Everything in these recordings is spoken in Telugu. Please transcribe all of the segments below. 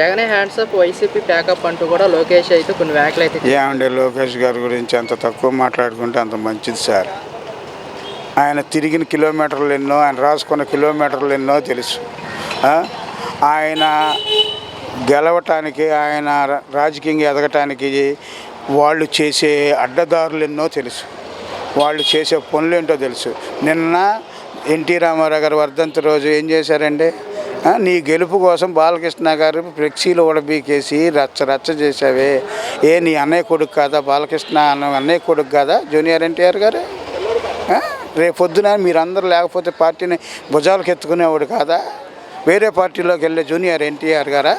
జగనే హ్యాండ్స్ అప్ వైసీపీ ప్యాకప్ అంటూ కూడా లోకేష్ అయితే కొన్ని వ్యాఖ్యలు అయితే ఏమండి లోకేష్ గారి గురించి అంత తక్కువ మాట్లాడుకుంటే అంత మంచిది సార్. ఆయన తిరిగిన కిలోమీటర్లు ఎన్నో, ఆయన రాసుకున్న కిలోమీటర్లు ఎన్నో తెలుసు. ఆయన గెలవటానికి, ఆయన రాజకీయంగా ఎదగటానికి వాళ్ళు చేసే అడ్డదారులు ఎన్నో తెలుసు, వాళ్ళు చేసే పనులు ఏంటో తెలుసు. నిన్న ఎన్టీ రామారావు గారు వర్ధంతి రోజు ఏం చేశారండి? నీ గెలుపు కోసం బాలకృష్ణ గారు ఫ్లెక్సీలు ఉడబీకేసి రచ్చ చేసావే, నీ అన్నయ్య కొడుకు కాదా బాలకృష్ణ? అన్నయ్య కొడుకు కాదా జూనియర్ ఎన్టీఆర్ గారు? రేపు పొద్దున మీరందరూ లేకపోతే పార్టీని భుజాలకు ఎత్తుకునేవాడు కాదా? వేరే పార్టీలోకి వెళ్ళే జూనియర్ ఎన్టీఆర్ గారా?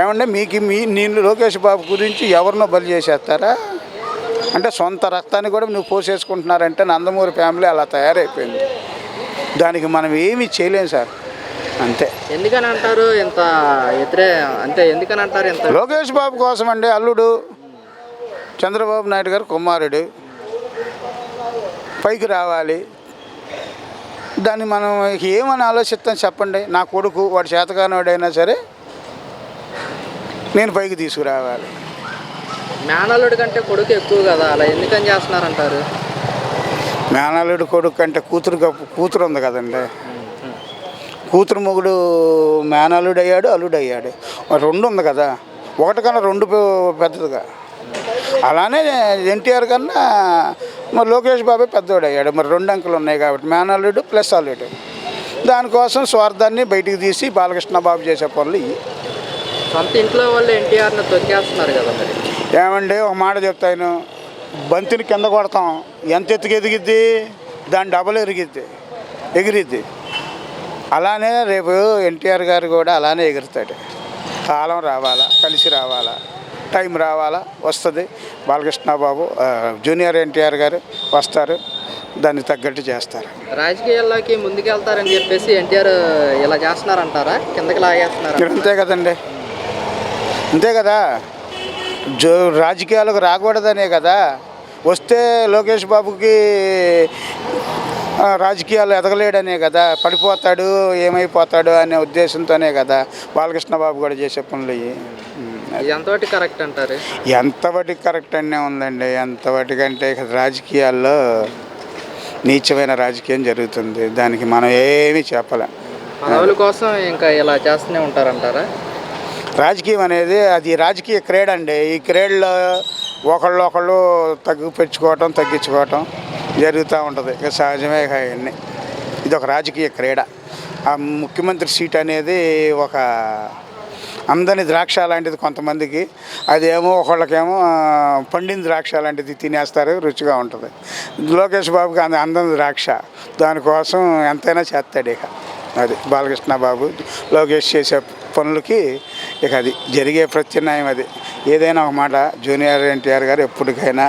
ఏమంటే నేను లోకేష్ బాబు గురించి ఎవరినో బలి చేసేస్తారా? అంటే సొంత రక్తాన్ని కూడా నువ్వు పోసేసుకుంటున్నారంటే నందమూరి ఫ్యామిలీ అలా తయారైపోయింది. దానికి మనం ఏమీ చేయలేం సార్. అంతే. ఎందుకని అంటారు ఇంత అంటే ఎందుకని అంటారు ఇంత? లోకేష్ బాబు కోసం అండి. అల్లుడు చంద్రబాబు నాయుడు గారు కుమారుడు పైకి రావాలి. దాన్ని మనం ఏమని ఆలోచిస్తాం చెప్పండి? నా కొడుకు వాడు చేతకానివాడైనా సరే నేను పైకి తీసుకురావాలి. మేనల్లుడి కంటే కొడుకు ఎక్కువ కదా, అలా ఎందుకని చేస్తున్నారంటారు? మేనల్లుడు కొడుకు కంటే కూతురు ఉంది కదండి. కూతురు మొగుడు మేనల్లుడు అయ్యాడు, అల్లుడు అయ్యాడు. రెండు ఉంది కదా, ఒకటి కన్నా రెండు పెద్దదిగా. అలానే ఎన్టీఆర్ కన్నా మరి లోకేష్ బాబే పెద్దవాడు అయ్యాడు. మరి రెండు అంకెలు ఉన్నాయి కాబట్టి మేనల్లుడు ప్లస్ అల్లుడు. దానికోసం స్వార్థాన్ని బయటికి తీసి బాలకృష్ణ బాబు చేసే పనులు ఇవి. సొంత ఇంట్లో వాళ్ళు ఎన్టీఆర్ని తొక్కేస్తున్నారు కదా. మరి ఏమండి ఒక మాట చెప్తాను, బంతిని కింద కొడతాం, ఎంత ఎత్తుకు ఎదిగిద్ది దాని డబల్ ఎగిరిద్ది. అలానే రేపు ఎన్టీఆర్ గారు కూడా అలానే ఎగురుతాడు. కాలం రావాలా, కలిసి రావాలా, టైం రావాలా, వస్తుంది. బాలకృష్ణ బాబు జూనియర్ ఎన్టీఆర్ గారు వస్తారు, దానికి తగ్గట్టు చేస్తారు. రాజకీయాల్లోకి ముందుకెళ్తారని చెప్పేసి ఎన్టీఆర్ ఇలా చేస్తున్నారంటారా? కిందకి లాగేస్తున్నారు. అంతే కదండి, అంతే కదా. రాజకీయాలకు రాకూడదనే కదా. వస్తే లోకేష్ బాబుకి రాజకీయాలు ఎదగలేడనే కదా, పడిపోతాడు, ఏమైపోతాడు అనే ఉద్దేశంతోనే కదా బాలకృష్ణ బాబు కూడా చేసే పనులు. ఎంతవాటి కరెక్ట్ అంటారు? ఎంతవాటికి కరెక్ట్ అనే ఉందండి. ఎంతవాటికంటే రాజకీయాల్లో నీచమైన రాజకీయం జరుగుతుంది. దానికి మనం ఏమీ చెప్పలేం. పదవుల కోసం ఇంకా ఇలా చేస్తూనే ఉంటారంటారా? రాజకీయం అనేది అది రాజకీయ క్రీడ అండి. ఈ క్రీడలో ఒకళ్ళు తగ్గించుకోవటం జరుగుతూ ఉంటుంది. ఇక సహజమే ఇవన్నీ. ఇది ఒక రాజకీయ క్రీడ. ఆ ముఖ్యమంత్రి సీట్ అనేది ఒక అందని ద్రాక్ష లాంటిది కొంతమందికి. అదేమో ఒకళ్ళకేమో పండిన ద్రాక్ష లాంటిది, తినేస్తారు, రుచిగా ఉంటుంది. లోకేష్ బాబుకి అందని ద్రాక్ష, దానికోసం ఎంతైనా చేస్తాడు. ఇక అది బాలకృష్ణ బాబు లోకేష్ చేసే పనులకి ఇక అది జరిగే ప్రత్యామ్నాయం. అది ఏదైనా ఒక మాట, జూనియర్ ఎన్టీఆర్ గారు ఎప్పటికైనా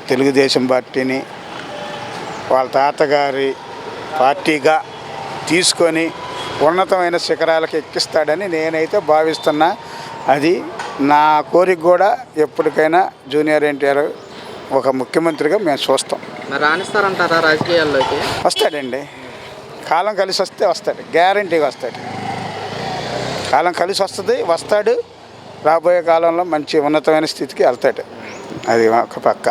తెలుగుదేశం పార్టీని వాళ్ళ తాతగారి పార్టీగా తీసుకొని ఉన్నతమైన శిఖరాలకు ఎక్కిస్తాడని నేనైతే భావిస్తున్నా. అది నా కోరిక కూడా. ఎప్పటికైనా జూనియర్ ఎన్టీఆర్ ఒక ముఖ్యమంత్రిగా మేము చూస్తాం. మరి రాణిస్తారంటారా రాజకీయాల్లోకి? వస్తాడండి. కాలం కలిసి వస్తే వస్తాడు, గ్యారంటీగా వస్తాడు. కాలం కలిసి వస్తాడు. రాబోయే కాలంలో మంచి ఉన్నతమైన స్థితికి వెళ్తాడు. అది ఒక పక్క.